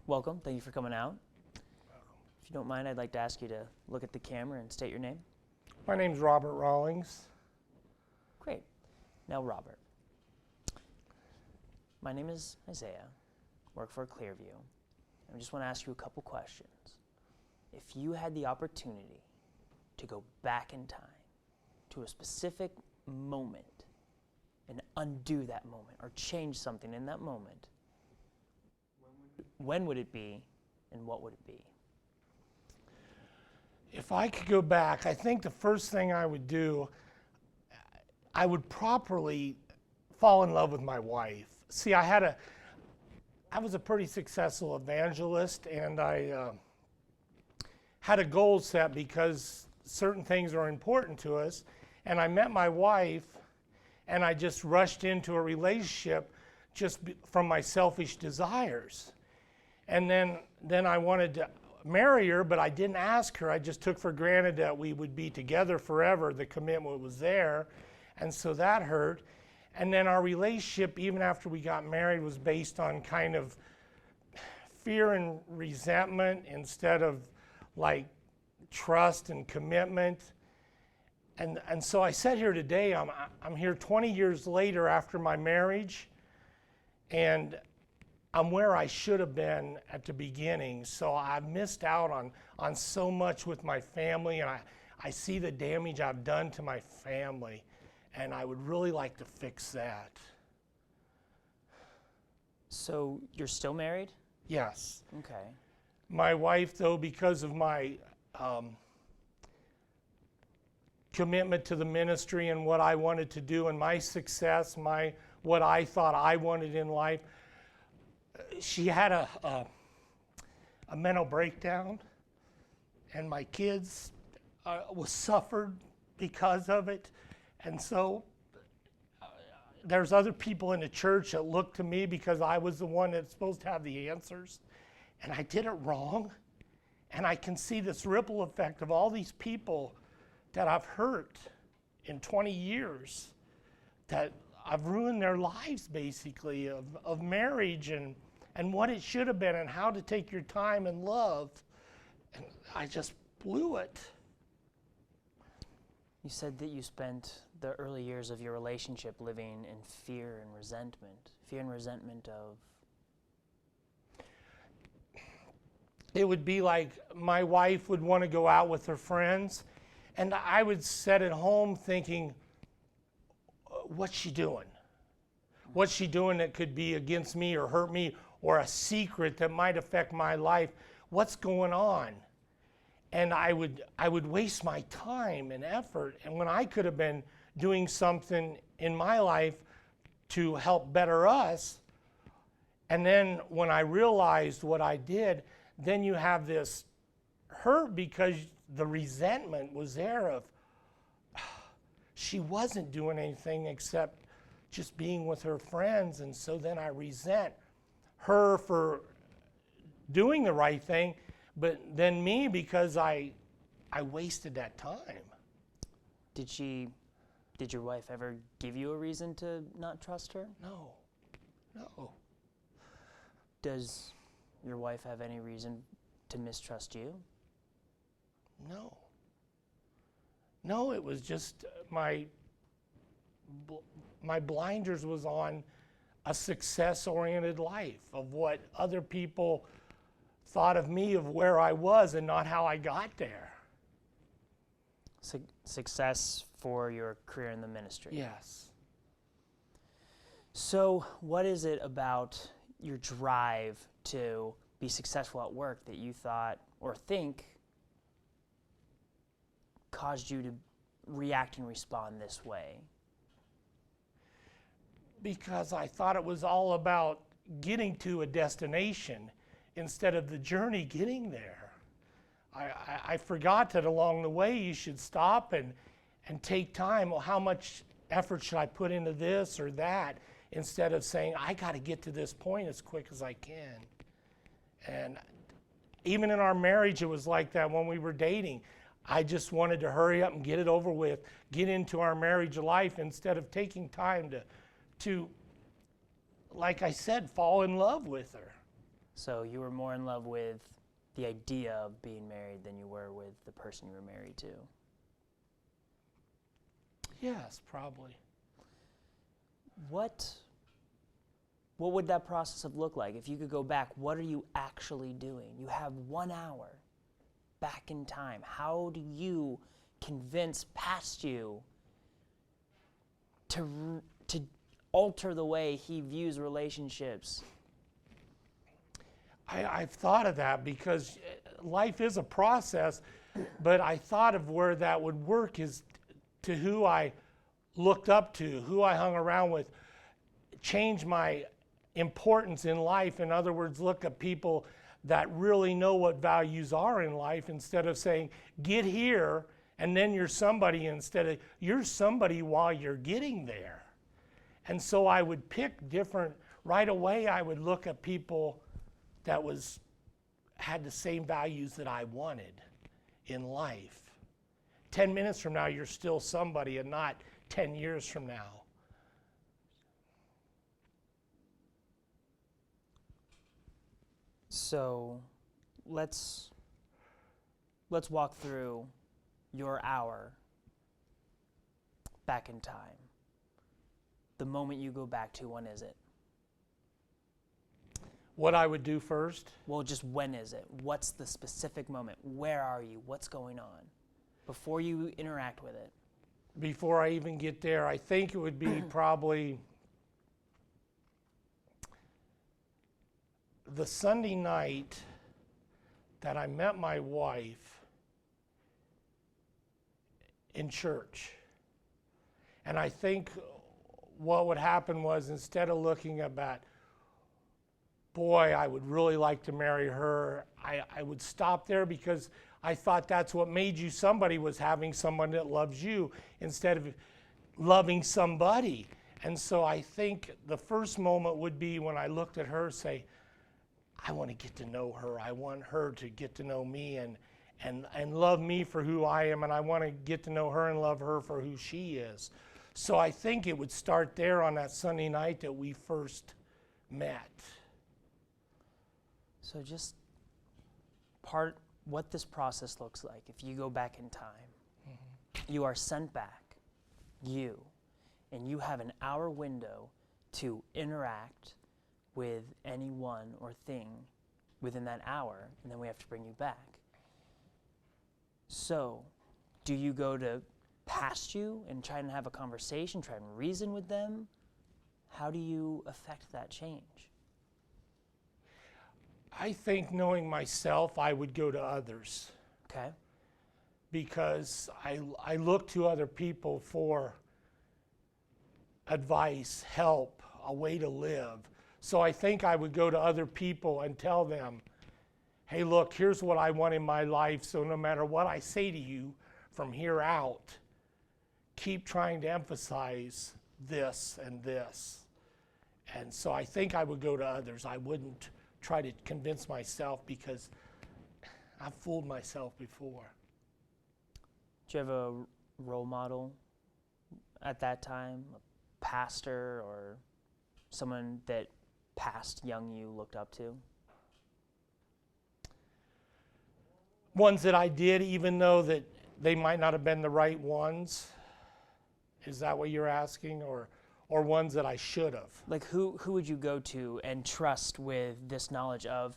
Welcome. Thank you for coming out. If you don't mind, I'd like to ask you to look at the camera and state your name. My name's Robert Rawlings. Great. Now, Robert. My name is Isaiah. Work for Clearview. I just want to ask you a couple questions. If you had the opportunity to go back in time to a specific moment and undo that moment or change something in that moment, when would it be and what would it be? If I could go back, I think the first thing I would do, I would properly fall in love with my wife. See, I was a pretty successful evangelist, and I had a goal set because certain things are important to us. And I met my wife, and I just rushed into a relationship from my selfish desires. And then I wanted to marry her, but I didn't ask her. I just took for granted that we would be together forever. The commitment was there, and so that hurt. And then our relationship, even after we got married, was based on kind of fear and resentment instead of like trust and commitment. And so I sat here today, I'm here 20 years later after my marriage, and I'm where I should have been at the beginning. So I've missed out on so much with my family, and I see the damage I've done to my family, and I would really like to fix that. So you're still married? Yes. Okay. My wife, though, because of my commitment to the ministry and what I wanted to do and my success, what I thought I wanted in life, she had a mental breakdown, and my kids was suffered because of it. And so there's other people in the church that look to me because I was the one that's supposed to have the answers, and I did it wrong. And I can see this ripple effect of all these people that I've hurt in 20 years, that I've ruined their lives basically of marriage and what it should have been and how to take your time and love. And I just blew it. You said that you spent the early years of your relationship living in fear and resentment. Fear and resentment of? It would be like my wife would want to go out with her friends, and I would sit at home thinking, what's she doing? What's she doing that could be against me or hurt me, or a secret that might affect my life? What's going on? And I would waste my time and effort, and when I could have been doing something in my life to help better us. And then when I realized what I did, then you have this hurt because the resentment was there of she wasn't doing anything except just being with her friends, and so then I resent her for doing the right thing, but then me because I wasted that time. Did your wife ever give you a reason to not trust her? No. Does your wife have any reason to mistrust you? No, it was just my blinders was on a success-oriented life of what other people thought of me, of where I was, and not how I got there. Success for your career in the ministry? Yes. So what is it about your drive to be successful at work that you thought or think caused you to react and respond this way? Because I thought it was all about getting to a destination instead of the journey getting there. I forgot that along the way you should stop and take time. Well, how much effort should I put into this or that, instead of saying, I got to get to this point as quick as I can. And even in our marriage, it was like that when we were dating. I just wanted to hurry up and get it over with, get into our marriage life, instead of taking time to like I said, fall in love with her. So you were more in love with the idea of being married than you were with the person you were married to. Yes, probably. What would that process have looked like? If you could go back, what are you actually doing? You have 1 hour back in time. How do you convince past you to alter the way he views relationships? I've thought of that because life is a process, but I thought of where that would work is to who I looked up to, who I hung around with, change my importance in life. In other words, look at people that really know what values are in life instead of saying, get here and then you're somebody, instead of you're somebody while you're getting there. And so I would pick different, right away I would look at people that had the same values that I wanted in life. 10 minutes from now, you're still somebody and not 10 years from now. So let's walk through your hour back in time. The moment you go back to, when is it? What I would do first? Well, just when is it? What's the specific moment? Where are you? What's going on? Before you interact with it. Before I even get there, I think it would be probably the Sunday night that I met my wife in church. And I think what would happen was, instead of looking at that, boy, I would really like to marry her, I would stop there, because I thought that's what made you somebody, was having someone that loves you instead of loving somebody. And so I think the first moment would be when I looked at her, say, I want to get to know her. I want her to get to know me and love me for who I am, and I want to get to know her and love her for who she is. So I think it would start there on that Sunday night that we first met. So just what this process looks like, if you go back in time, you are sent back, and you have an hour window to interact with anyone or thing within that hour, and then we have to bring you back. So, do you go to past you and try and have a conversation, try and reason with them? How do you affect that change? I think, knowing myself, I would go to others. Okay. Because I look to other people for advice, help, a way to live. So I think I would go to other people and tell them, hey, look, here's what I want in my life, so no matter what I say to you from here out, keep trying to emphasize this and this. And so I think I would go to others. I wouldn't try to convince myself, because I've fooled myself before. Do you have a role model at that time, a pastor or someone that past young you looked up to? Ones that I did, even though that they might not have been the right ones? Is that what you're asking? Or ones that I should have? Like, who would you go to and trust with this knowledge of,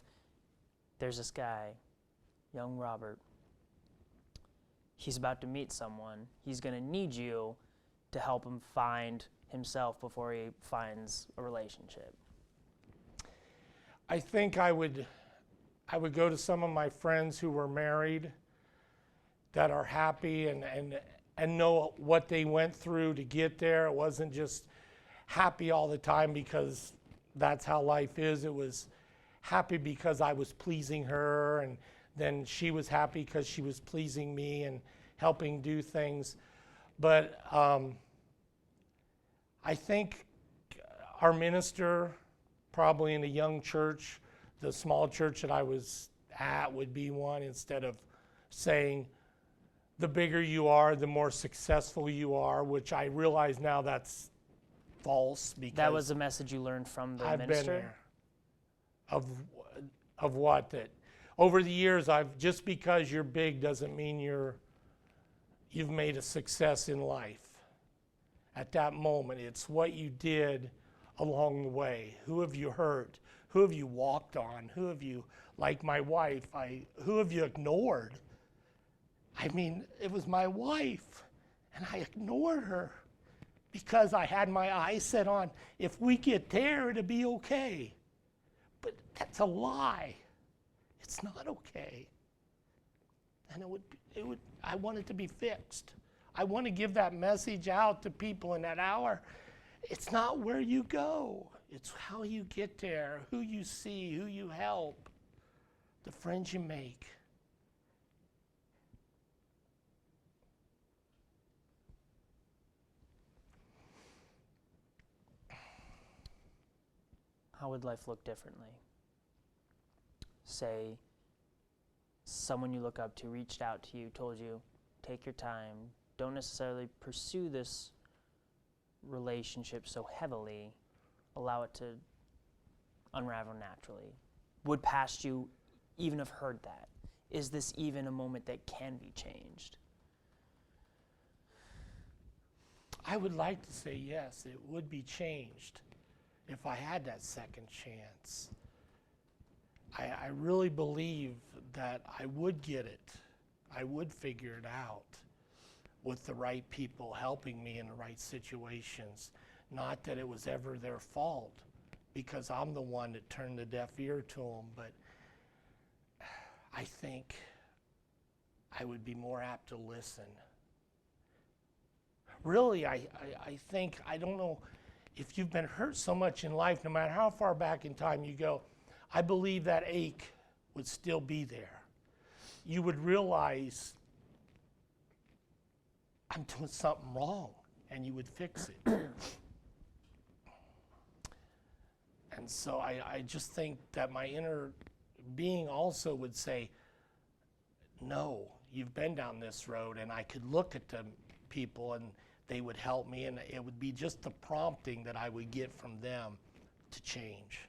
there's this guy, young Robert, he's about to meet someone, he's going to need you to help him find himself before he finds a relationship? I think I would go to some of my friends who were married, that are happy and know what they went through to get there. It wasn't just happy all the time because that's how life is. It was happy because I was pleasing her, and then she was happy because she was pleasing me and helping do things. But I think our minister, probably in a young church, the small church that I was at, would be one, instead of saying, the bigger you are, the more successful you are, which I realize now that's false. Because that was the message you learned from the I've minister? been there. Of Of what? That over the years, just because you're big doesn't mean you've made a success in life. At that moment, it's what you did along the way. Who have you hurt? Who have you walked on? Who have you, like my wife, who have you ignored? I mean, it was my wife, and I ignored her because I had my eyes set on, if we get there, it'll be okay. But that's a lie. It's not okay. And I want it to be fixed. I want to give that message out to people in that hour. It's not where you go. It's how you get there, who you see, who you help, the friends you make. How would life look differently? Say someone you look up to reached out to you, told you, take your time, don't necessarily pursue this relationship so heavily, allow it to unravel naturally. Would past you even have heard that? Is this even a moment that can be changed? I would like to say yes, it would be changed if I had that second chance. I really believe that I would get it. I would figure it out with the right people helping me in the right situations. Not that it was ever their fault, because I'm the one that turned the deaf ear to them, but I think I would be more apt to listen. Really, I think, I don't know, if you've been hurt so much in life, no matter how far back in time you go, I believe that ache would still be there. You would realize I'm doing something wrong, and you would fix it. And so I just think that my inner being also would say, no, you've been down this road, and I could look at the people and they would help me, and it would be just the prompting that I would get from them to change.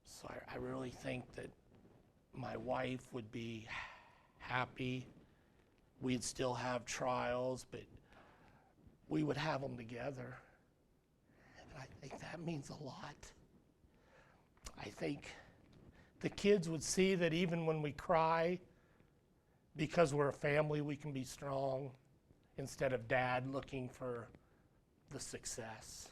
So I really think that my wife would be happy. We'd still have trials, but we would have them together. And I think that means a lot. I think the kids would see that even when we cry, because we're a family, we can be strong, instead of dad looking for the success.